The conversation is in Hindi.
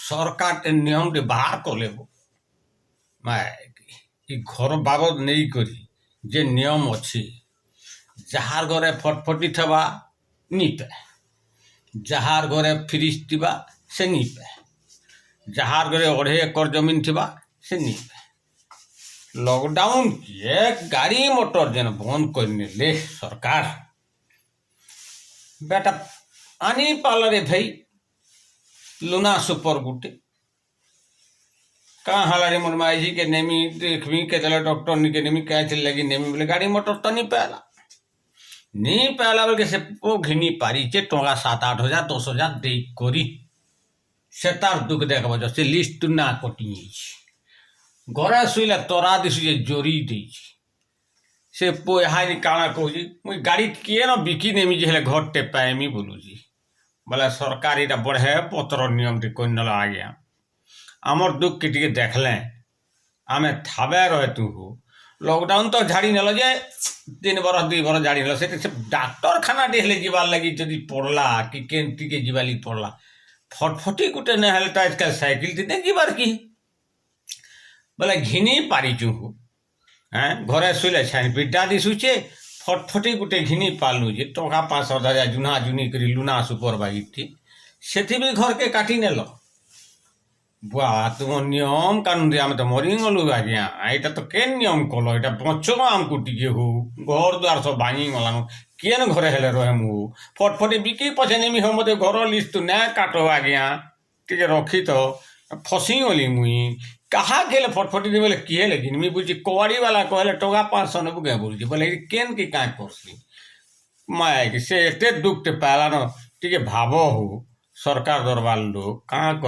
सरकार नियम टे बाहर कले मैं घर बाबद नहीं करी जे नियम अच्छी जार घरे फटफटी थवा नीपे जार घरे फ्रिज थिबा से नीपे जार घरे 2.5 एकर जमीन थिबा से नीपे लॉकडाउन किए गाड़ी मोटर जेन बंद करने ले सरकार बेटा आनी पाला रे भाई लुना सुपर गुटे कहाँ हलारी मोर माई जी के नेमी देखवी के डॉक्टर के नेमी कहे लगी नेमी बोले गाड़ी मोटर तो नहीं पहला बोल के से वो घिनी पारी चे टोंगा 7-8 हजार 10 हजार दे करी से तार दुख देख वजह से लिस्ट ना कटी घरे शुले तोरा दिशु जे जोरी दे से पोहाई काଣା कहुची मुई गाड़ी किए न बिकी नेमी जे घर टे पाएमी बोलू जी बोले सरकार इटा बढ़े पत्र नियम टे कोई नला आ गया आमर दुख के टिके देखले आमे थाबे रहे तू हो लॉकडाउन तो झाड़ी नेल जे 3 बरस 2 बरस झाड़ी नेल से डाक्टर खाना डेहले जीवार लगी जदि पड़ला कि केंती के जीवाली पड़ला फटफटी गुटे न हेले तो आजकल साइकिल थी जीवार की बोले घिनी पारी चू हो हैं घरे शुले छाइन बिड्डा दिशुचे फटफटी गुटे घिनी पालू जे टका 500 हजार जुना जुनी करी लुना सुपर बाइक थी सेथि भी घर के काटी नेल बुआ तुम नियम कानून रे आम तो मरी गलु आज्ञा यहाँ तो के नियम कल यहाँ बचो आमको टिके हो घर द्वार सब भांगी गलानु केन घरे हेले रहे मु फटफटी बिकी पछे नेमी हो मते घर लिस्ट ना काटो आज्ञा टिके रखी तो फसी गली मुई कहा गेले फटफटी ने बोले किए लेकिन मी बुझी कवाड़ी वाला कहले टका 500 ने बुगे बोलছি बोले केन की काय करसी माय से एते दुख ते पाला न टिके भाबो हो सरकार दरबार लोग कहाँ